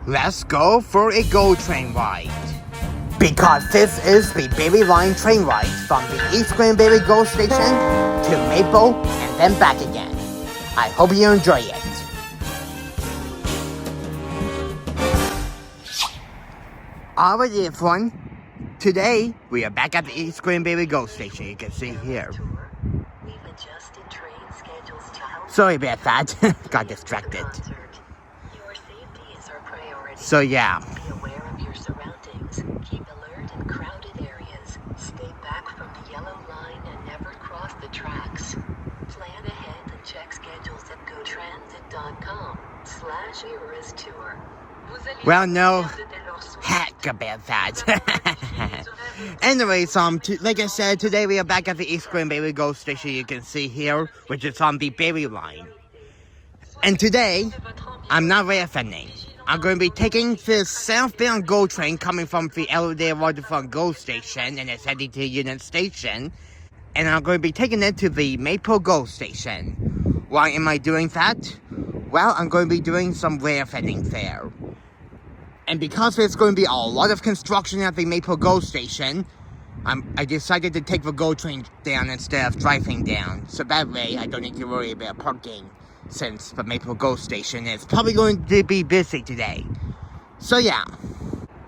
let's go for a GO train ride. Because this is the Berry Line train ride from the East Gwillumbury GO station to Maple and then back again. I hope you enjoy it. Alright everyone, today we are back at the East Gwillumbury GO station, you can see here. Sorry about that, got distracted. So yeah. Be aware of your surroundings, keep alert in crowded areas, stay back from the yellow line and never cross the tracks. Plan ahead and check schedules at gotransit.com/Eras Tour. Well, no heck about that. Anyways, like I said, today we are back at the East Gwillumbury GO station, you can see here, which is on the Berry Line. And today, I'm not reoffending. I'm going to be taking this Southbound GO train coming from the Ellerslie Waterfront GO station, and it's heading to Union Station. And I'm going to be taking it to the Maple GO station. Why am I doing that? Well, I'm going to be doing some reoffending there. And because there's going to be a lot of construction at the Maple GO station, I decided to take the GO train down instead of driving down. So that way, I don't need to worry about parking, since the Maple GO station is probably going to be busy today. So yeah.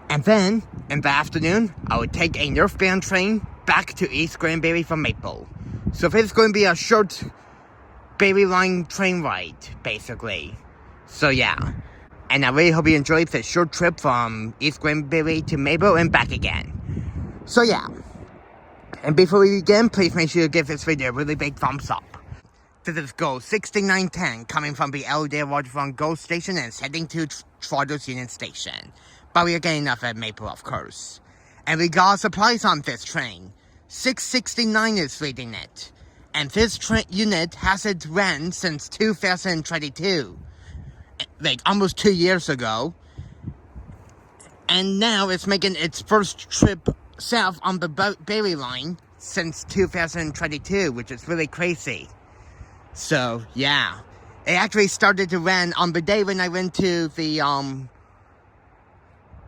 And then, in the afternoon, I would take a northbound train back to East Gwillumbury from Maple. So this is going to be a short Berry Line train ride, basically. So yeah. And I really hope you enjoyed this short trip from East Gwillumbury to Maple and back again. So yeah. And before we begin, please make sure you give this video a really big thumbs up. This is GO 6910 coming from the Ellerslie Waterfront GO station and it's heading to Trainspotters Union Station. But we are getting enough at Maple, of course. And we got a surprise on this train. 669 is reading it. And this unit hasn't ran since 2022. Like almost 2 years ago. And now it's making its first trip south on the Berry Line since 2022, which is really crazy. So, yeah. It actually started to run on the day when I went to the,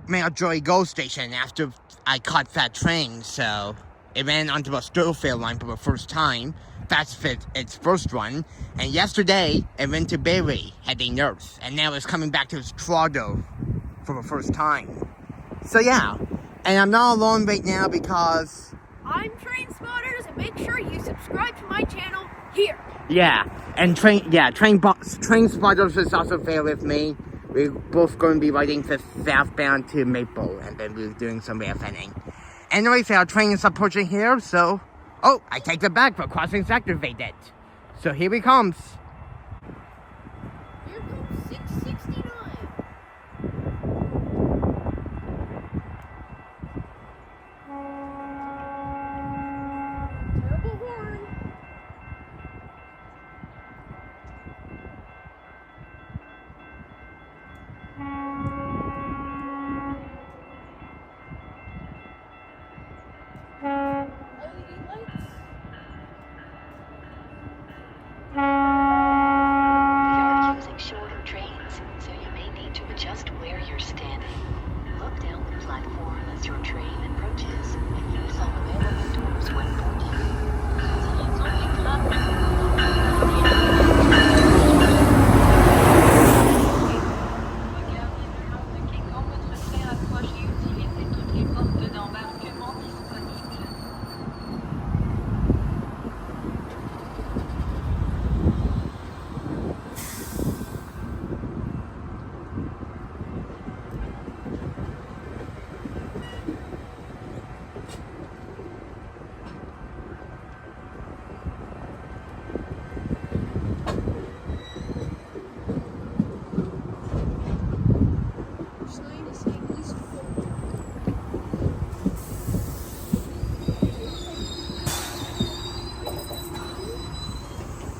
Mountjoy GO station after I caught that train, so it ran onto a Storefield line for the first time. That's its first run. And yesterday, it went to Berry, heading north. And now it's coming back to Toronto for the first time. So, yeah. And I'm not alone right now because I'm Trainspotters, and make sure you subscribe to my channel here. Yeah, and Trainspotters is also there with me. We're both going to be riding the Southbound to Maple, and then we're doing some reoffending. Anyways, our train is approaching here, so oh, I take it back, the crossing's activated. So here he comes. Here comes 669. Terrible horn.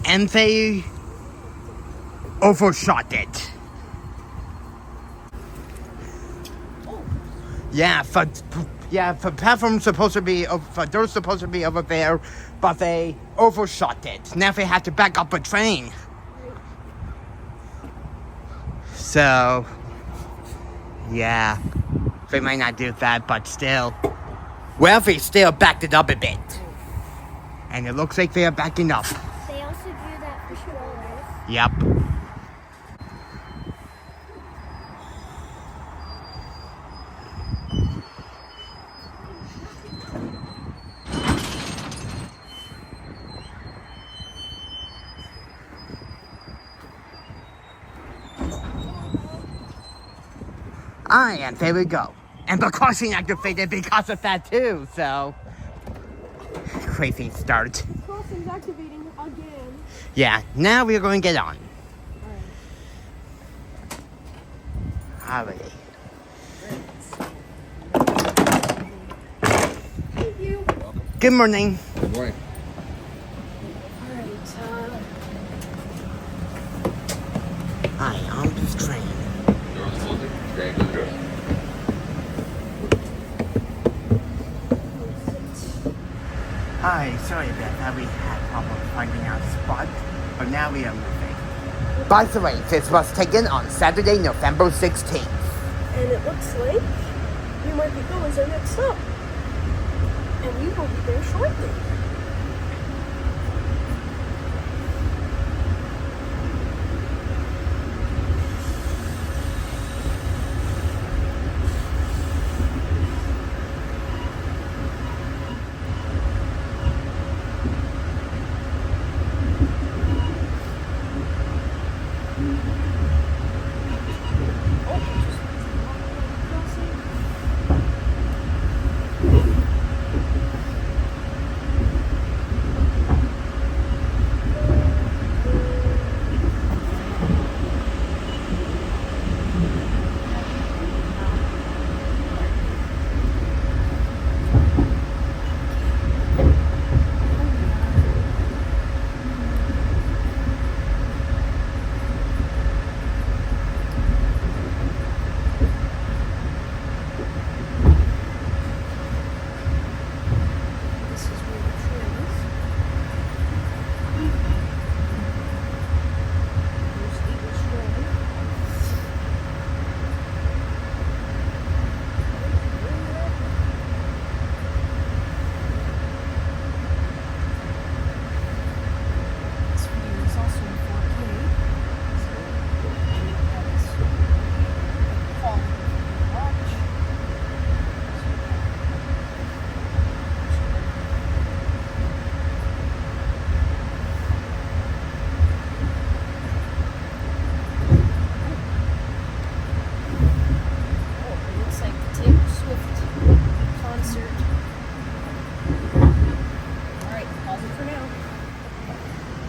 And they overshot it. Yeah, the platform's supposed to be, the door's supposed to be over there, but they overshot it. Now they have to back up a train. So, Yeah, they might not do that, but still. Well, they still backed it up a bit. And it looks like they are backing up. They also do that for strollers. Yep. And there we go. And the crossing activated because of that too, so. Crazy start. Crossing's activating again. Yeah, now we're going to get on. Alrighty. Thank you. Good morning. Good morning. Alright, Hi, on this train. Doors closing. Stand to the door. Hi, sorry about that. We had trouble finding our spot, but now we are moving. By the way, this was taken on Saturday, November 16th. and it looks like we might be going to our next stop. And we will be there shortly.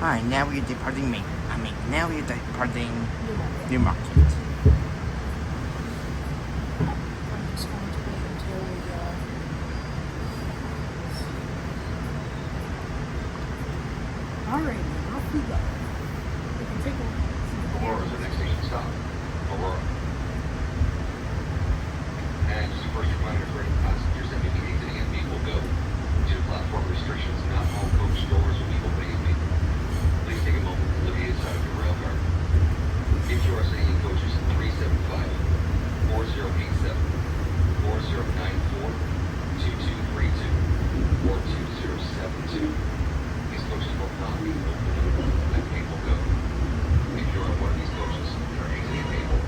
Alright, now we're departing now we're departing New Market. Alright, off we go. We can take a Aurora's the next station stop. Aurora. And just a first reminder for any passengers that may be exiting at Maple Go. Due to platform restrictions, not all coach doors will be opening at Maple. Please take a moment to look inside of your rail car. If you are sitting in coaches 375, 4087, 4094, 2232, or 2072, these coaches will not be opening at Maple Go. If you're on one of these coaches and are exiting Maple,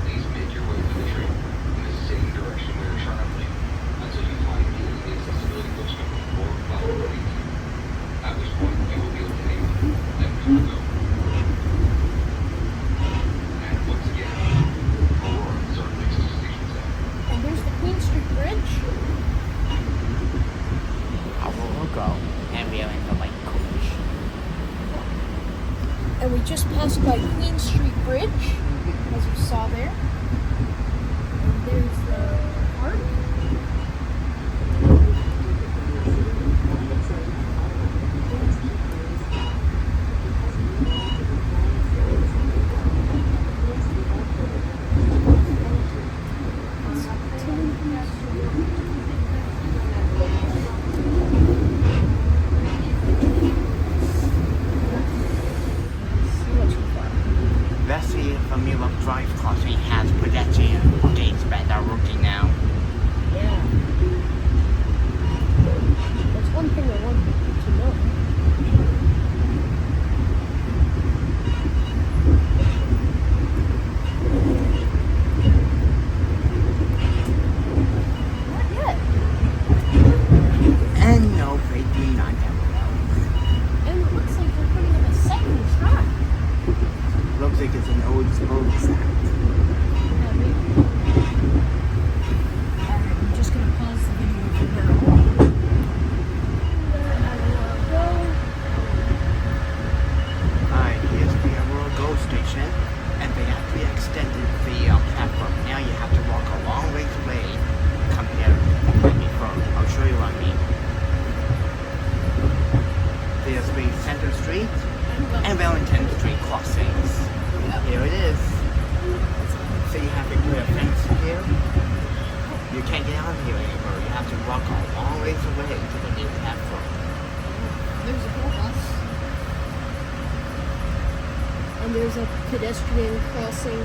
please make your way to the train in the same direction we are traveling until you find either the accessibility coach number 4, 5, or 8. At which point you will be able to name at Maple Go. And once again, Aurora is our next station stop. And there's the Queen Street Bridge. We'll go, and we are in the white coach. And we just passed by Queen Street Bridge, as you saw there. And there's the park. let's see if the Mirror Drive crossing has pedestrian gates that are working now. Yeah. That's one thing I want people to know. Not yet. And no, they do not have And it looks like they're putting in a second track. those. Looks like it's an old cul-de-sac. Yeah, maybe. Alright, I'm just gonna pause the video for now. Alright, here's the Aurora GO station, and they actually extended the platform. Now you have to walk a long ways away compared to before. I'll show you what I mean. There's the Center Street and Wellington Street crossings. Here it is. So you have to put a fence here. You can't get on here anymore. You have to walk a long ways away to the new platform. There's a whole bus. And there's a pedestrian crossing.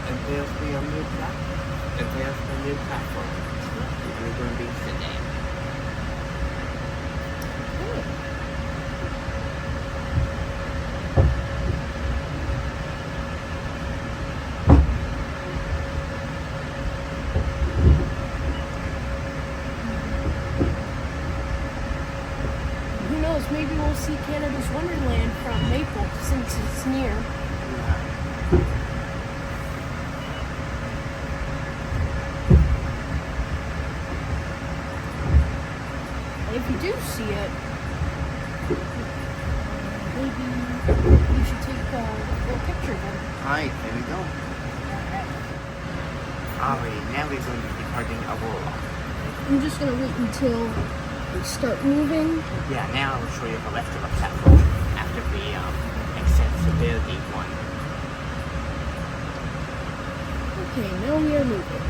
And there's the new platform. And there's the new platform. And we're going to be sitting. Who knows, maybe we'll see Canada's Wonderland from Maple since it's near. And if you do see it, maybe you should take a little picture of it. Alright, there we go. Alright, now we're going to be departing Aurora. I'm just gonna wait until we start moving. Yeah, now I'll show you the rest of the platform after the accessibility one. Okay, now we are moving.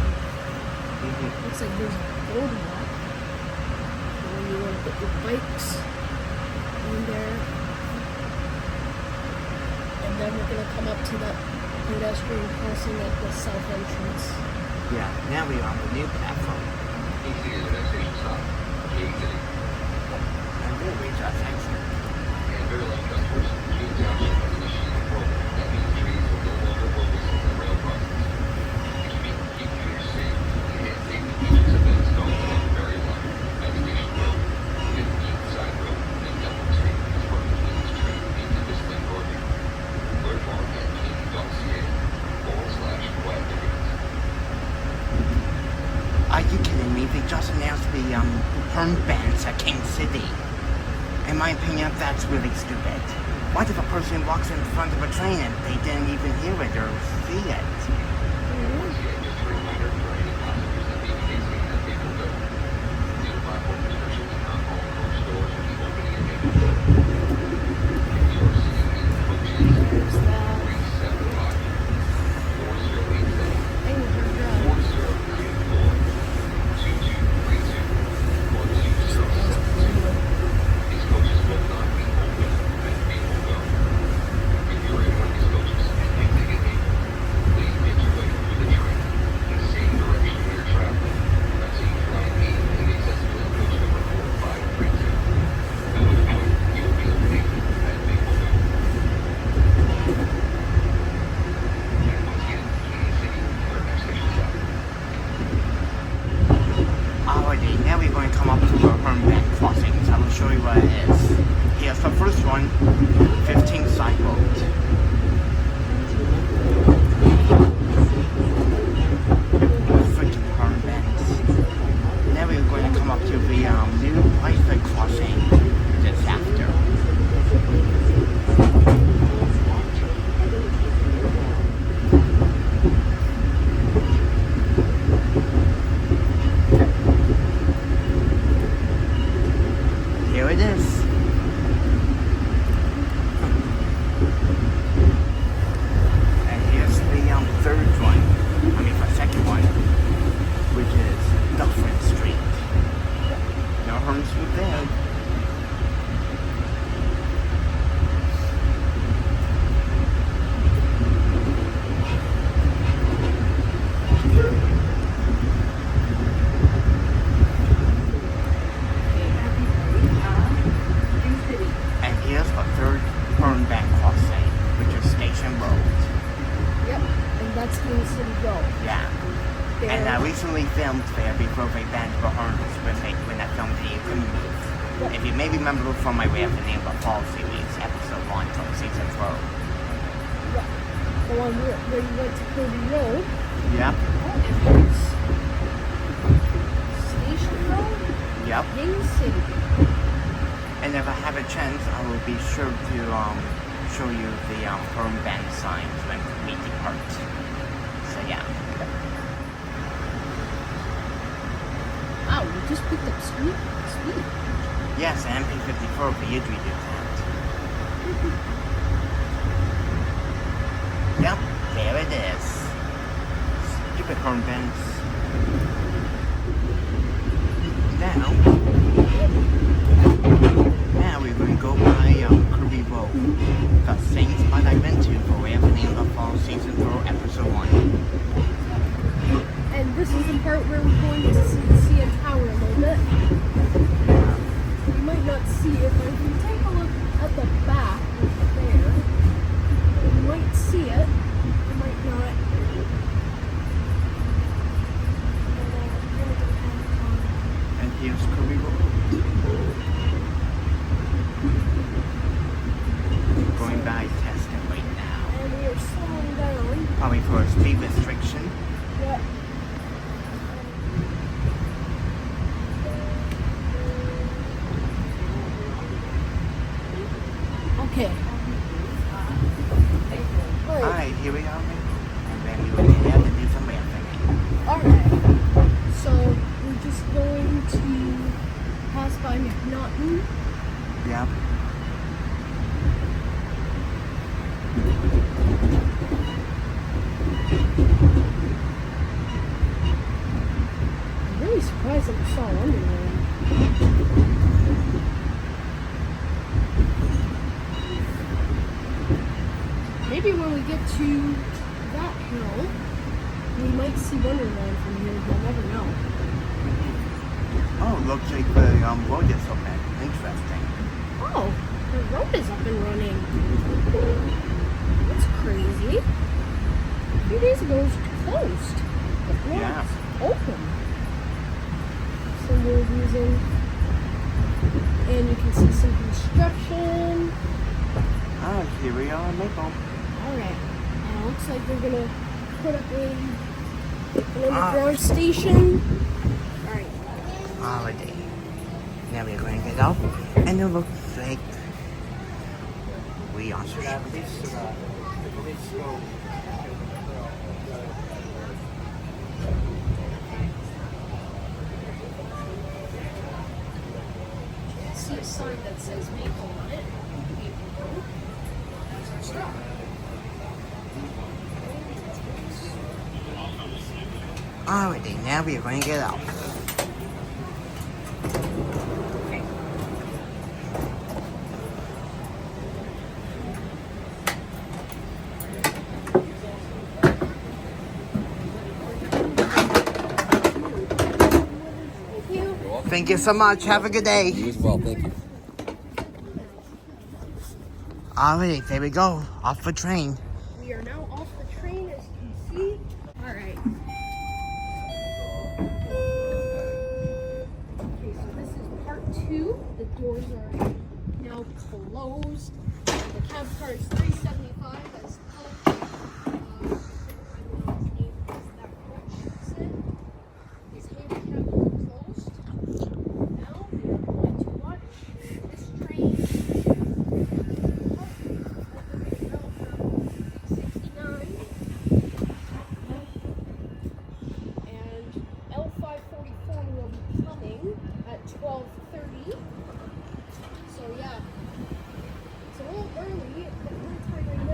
Looks like there's a building up. And you want to put your bikes in there. And then we're going to come up to that pedestrian crossing at the south entrance. Yeah, now we're on the new platform. Easy is the next station stop. Gate City. And we'll reach our section. And very like customers, Gene Township has initiated a program that means trees will no longer focus on the rail crossings. To keep commuters safe, enhanced safety features have been installed along the Berry line at Station Road, 15th Side Road, and Delaware Street as part of the Queens Train into this lane Oregon. Learn more at king.ca/quiet difference. Are you kidding me? They just announced the horn bans at King City. In my opinion, that's really stupid. What if a person walks in front of a train and they didn't even hear it or see it? Just a reminder for any passengers that may be exiting as they will go. New platform restrictions in not all coach doors will be opening at Maple Road. If you are sitting in coaches, There's that. 375, 4087, Hey, we're gonna drive. 4094, 2232, or 2072. These coaches will not be open as Maple Go. If you are in one of these coaches and exiting at Maple, please make your way to And I recently filmed there before they banned the horns when I filmed the Gwillumbury. If you may remember from my reopening of the Fall series, episode 1 from season 4. The one where you went to Kirby Road. Yep. And there's Station Road. Yep. Ying City. And if I have a chance, I will be sure to show you the horn band signs when we depart. So yeah. Wow, we just picked up speed. Yes, MP54 for you to do that. Yep, there it is. Stupid horn bands. Now we're going to go by Kirby Road. The same spot I went to for reopening of the Fall season 4 episode 1. And this is the part where we're going to see the CN Tower a little bit. You might not see it, but if you take a look at the back there, you might see it. You might not. And here's Kirby Road. Going by testing right now. And we are slowing down. Probably for a speed restriction. Yep. Okay. Alright, here we are. And then we will head out and do some ramping. Alright. So we're just going to pass by McNaughton. Yep. I'm really surprised that we saw Wonderland. Maybe when we get to that hill, we might see Wonderland from here. You'll never know. Oh, looks like the road is open. Interesting. Oh, the road is up and running. That's crazy. A few days ago it was closed. But now Yeah. it's open. Symbol using. And you can see some construction. Ah, here we are, Maple. Alright. And it looks like they're gonna put up an underground station. Alright. Holiday. Now we're going to get out, and it looks like we also should. See a sign that says Maple on it. Maple Road. That's our stop. Alrighty, now we are going to get out. Thank you so much. Have a good day. You as well, thank you. Alrighty, there we go. Off the train. We are now off the train, as you can see. Alright. Okay, so this is part 2. The doors are now closed. The cab car is $375. That's His handicap is closed. Now we are going to watch this train. And L544 will be coming at 12:30. So yeah, it's a little early, but we're tired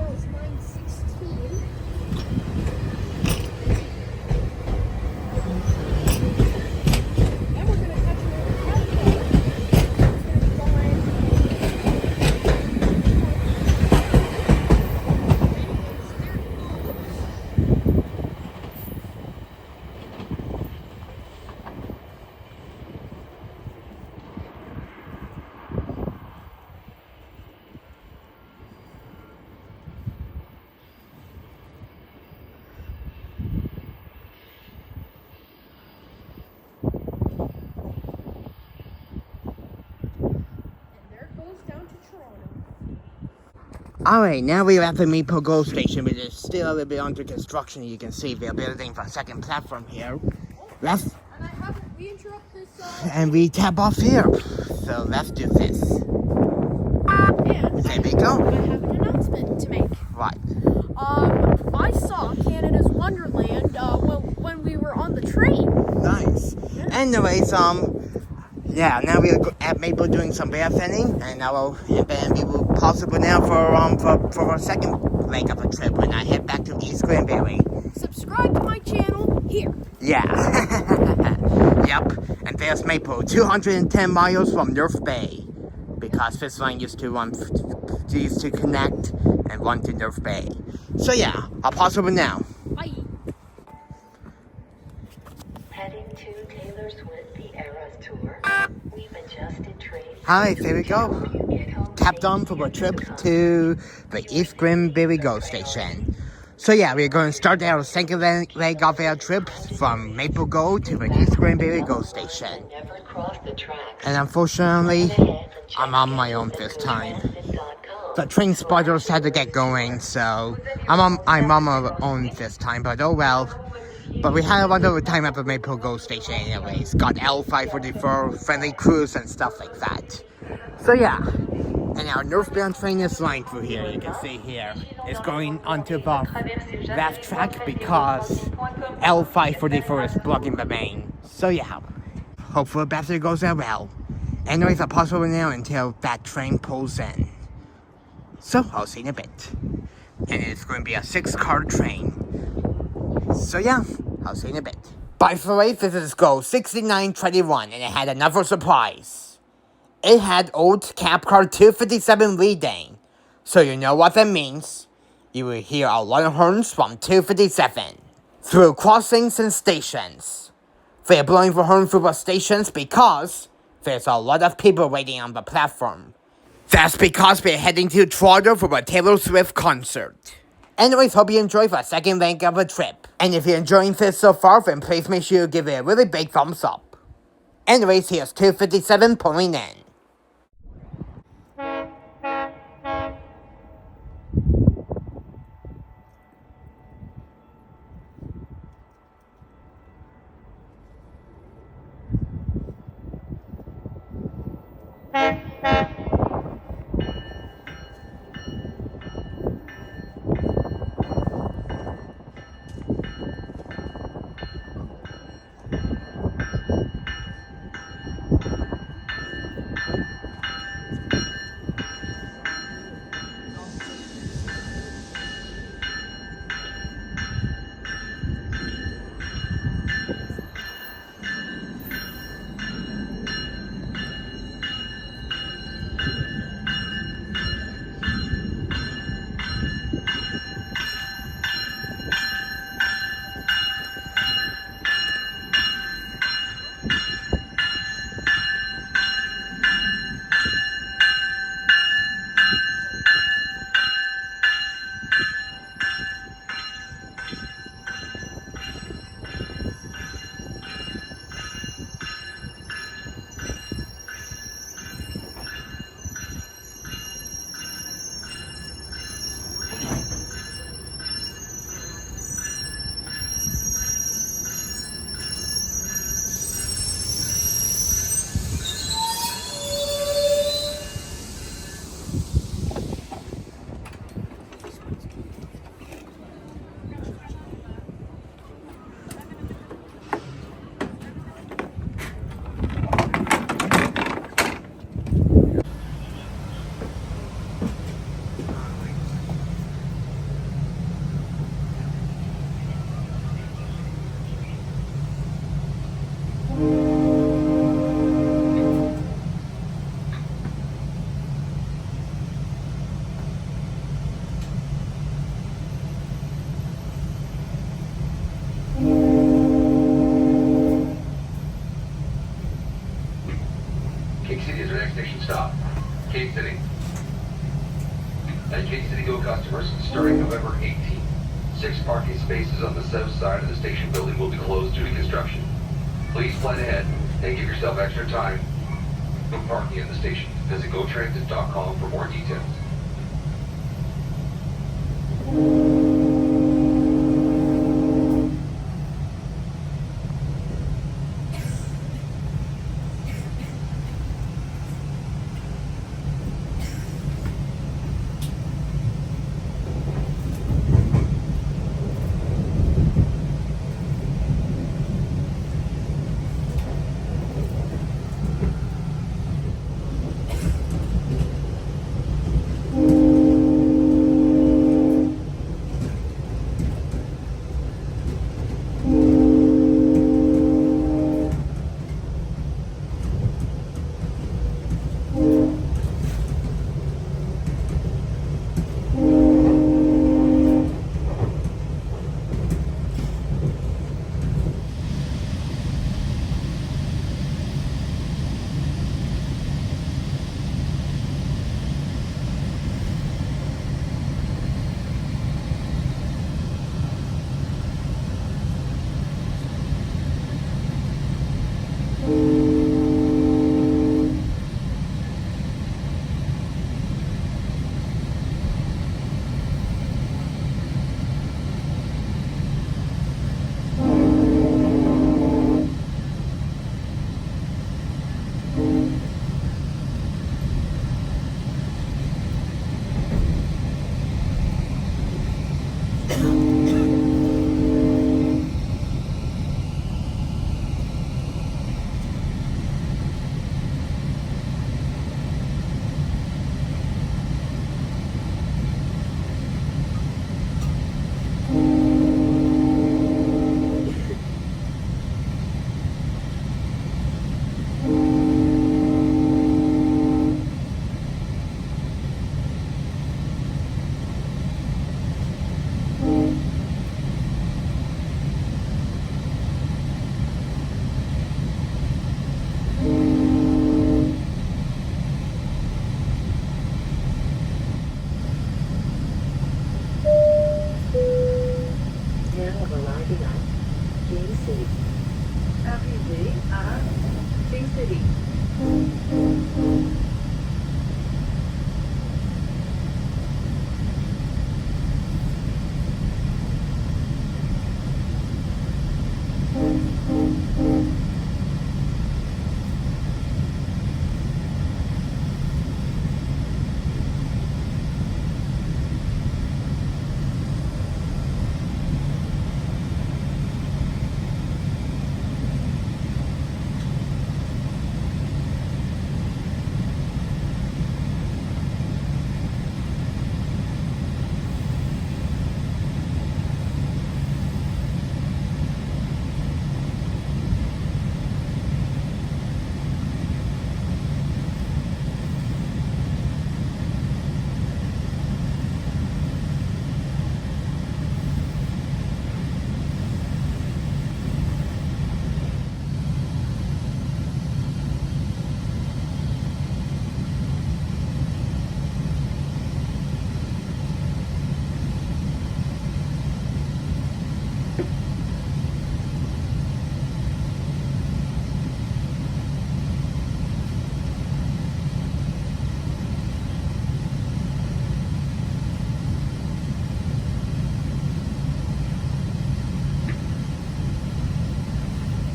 Alright, now we're at the Maple Gold Station, which is still a little bit under construction. You can see they're building for a second platform here. Let's... We interrupt this, and we tap off here. So let's do this. And There we go. I have an announcement to make. Right. I saw Canada's Wonderland when we were on the train. Nice. Anyways, yeah, now we are at Maple doing some bear thinning, and then we will possibly now for our second leg of the trip when I head back to East Gwillumbury. Subscribe to my channel here. Yeah. Yep. And there's Maple, 210 miles from North Bay, because this line used to connect and run to North Bay. So yeah, I'll pause over now. Bye. Heading to Taylor Swift The Eras Tour. We've adjusted trains. Hi, there we go. Tapped on for our trip to the East Gwillumbury GO Station. So yeah, we're going to start our second leg of our trip from Maple GO to the East Gwillumbury GO Station. Never cross the tracks. And unfortunately, I'm on my own this time. The Trainspotters had to get going, so I'm on my own this time, but oh well. But we had a wonderful time at the Maple GO Station anyways. Got L544, friendly crews and stuff like that. So yeah. And our northbound train is lined through here, you can see here. It's going onto the left track because L544 is blocking the main. So yeah. Hopefully the battery goes out well. Anyways, I'll pause over now until that train pulls in. So I'll see you in a bit. And it's going to be a 6-car train. So yeah, I'll see you in a bit. By the way, this is GO 6921 and it had another surprise. It had old cab car 257 leading. So you know what that means. You will hear a lot of horns from 257. Through crossings and stations. They are blowing the horn through the stations because there's a lot of people waiting on the platform. That's because we're heading to Toronto for a Taylor Swift concert. Anyways, hope you enjoyed the second leg of the trip. And if you're enjoying this so far, then please make sure you give it a really big thumbs up. Anyways, here's 257 pulling in. Cape City. And Cape City GO customers, starting November 18th, 6 parking spaces on the south side of the station building will be closed due to construction. Please plan ahead and give yourself extra time for parking at the station. Visit GoTransit.com for more details. Now arriving at King City. Arrivé à King City.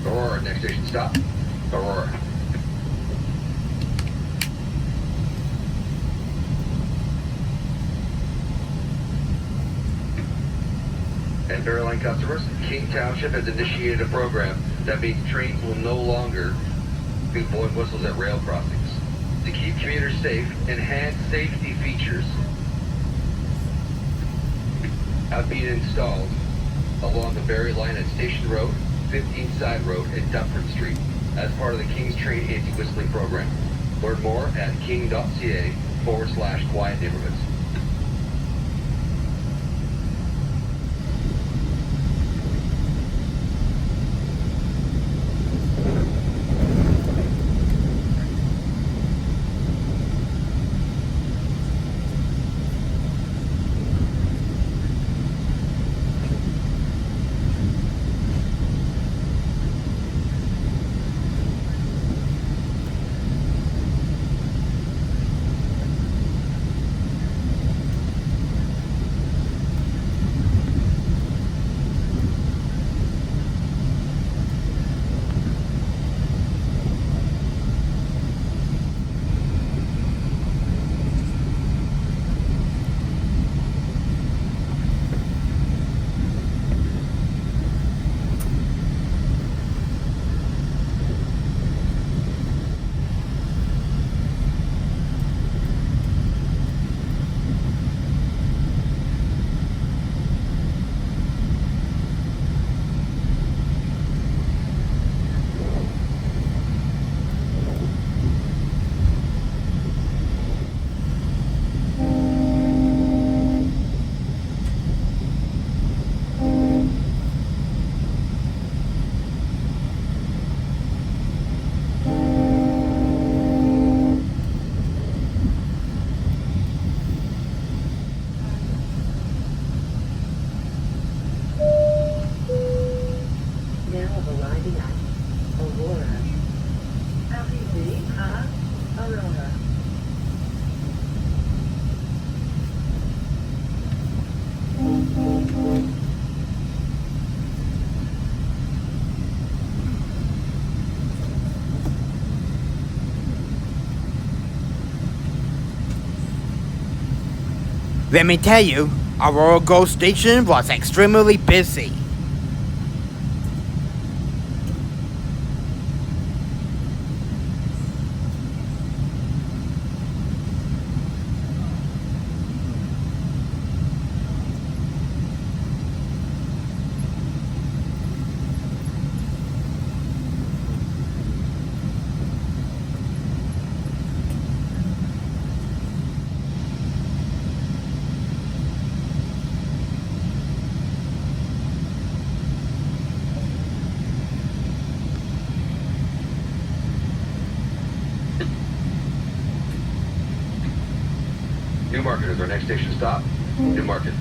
Aurora, next station stop. Aurora. And Fairline customers, King Township has initiated a program that means trains will no longer be blowing whistles at rail crossings. To keep commuters safe, enhanced safety features have been installed along the Berry line at Station Road, 15 Side Road, and Dufferin Street as part of the King's Train anti-whistling program. Learn more at king.ca/quiet neighborhoods. Let me tell you, Aurora GO station was extremely busy. Newmarket is our next station stop. Newmarket.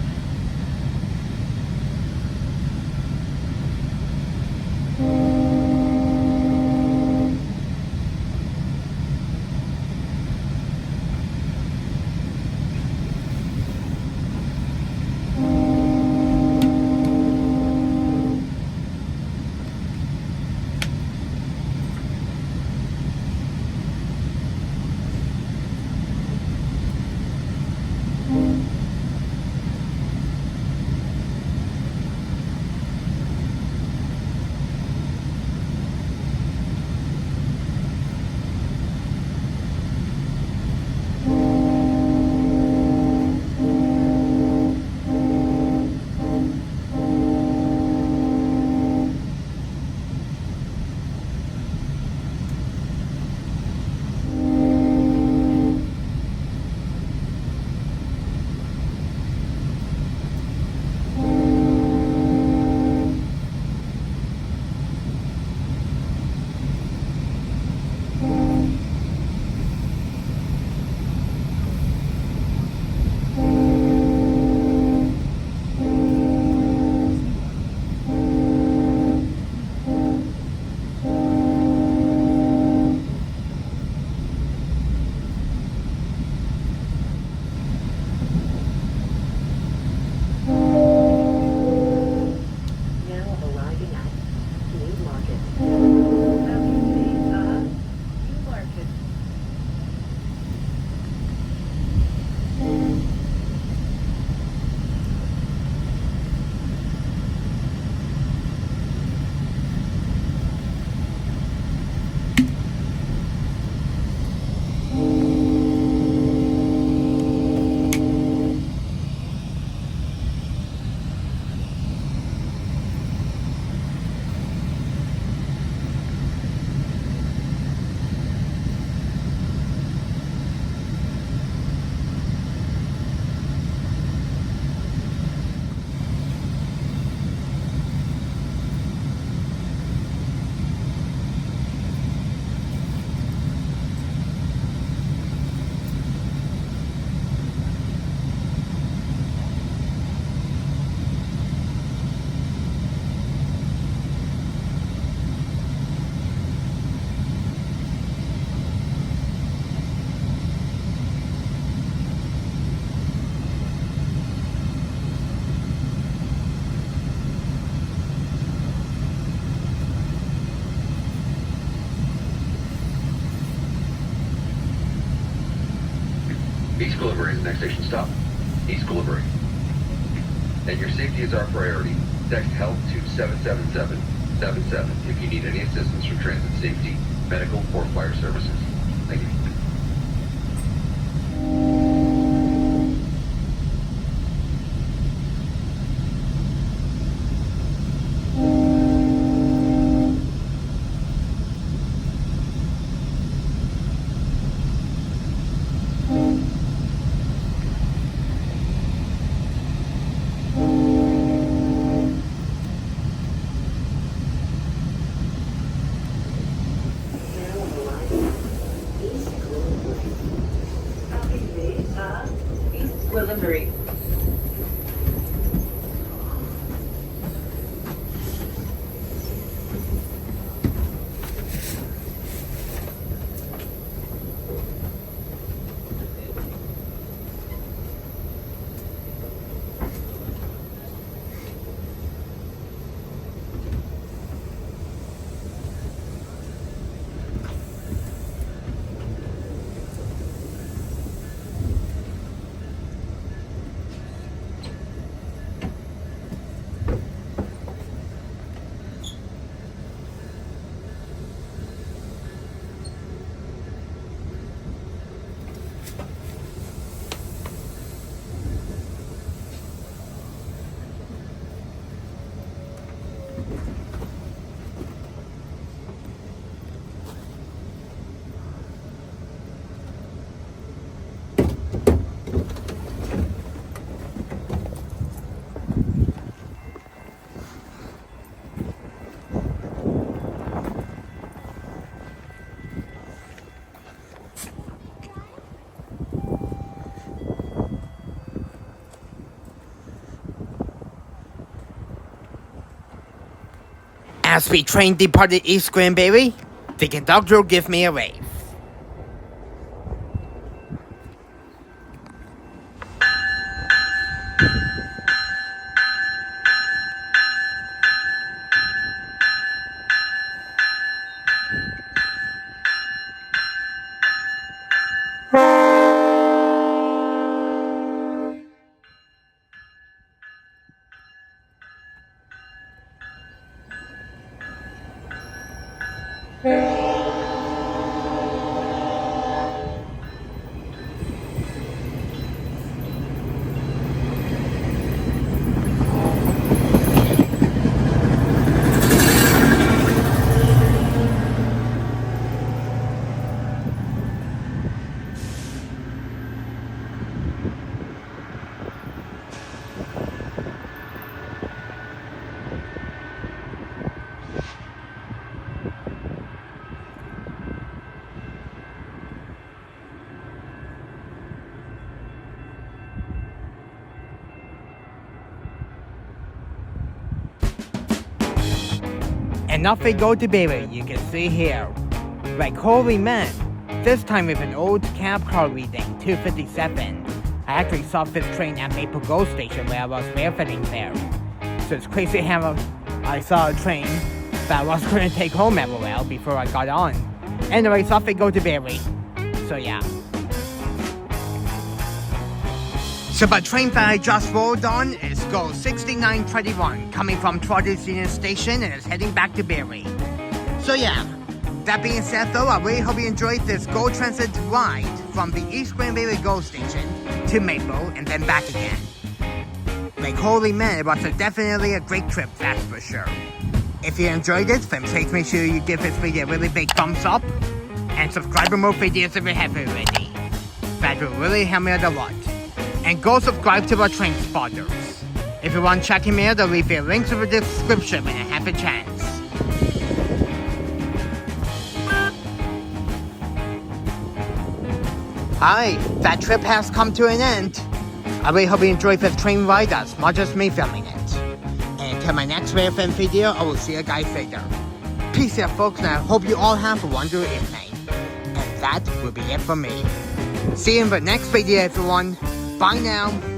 East Gwillumbury is the next station stop. East Gwillumbury. And your safety is our priority. Text HELP to 77777 if you need any assistance from transit safety, medical, or fire services. Thank you. East As we train departed East Gwillumbury, the conductor gives me a wave. And off we go to Barry, you can see here. Like holy man, this time with an old cab car reading 257. I actually saw this train at Maple Grove Station where I was rarefining there. So it's crazy how I saw a train that I was going to take home everywhere before I got on. Anyways, off we go to Barry. So yeah. So the train that I just rolled on is Go 6921, coming from Trainspotters Union Station and is heading back to Barry. So yeah, that being said though, I really hope you enjoyed this Go Transit ride from the East Gwillumbury Go Station to Maple and then back again. Like holy man, it was definitely a great trip, that's for sure. If you enjoyed it, then please make sure you give this video a really big thumbs up and subscribe for more videos if you haven't already. That will really help me out a lot. And go subscribe to our Trainspotters. If you want to check him out, I'll leave a link in the description when I have a chance. Hi, that trip has come to an end. I really hope you enjoyed this train ride as much as me filming it. And until my next Railfan video, I will see you guys later. Peace out folks, and I hope you all have a wonderful evening. And that will be it for me. See you in the next video everyone. Bye now.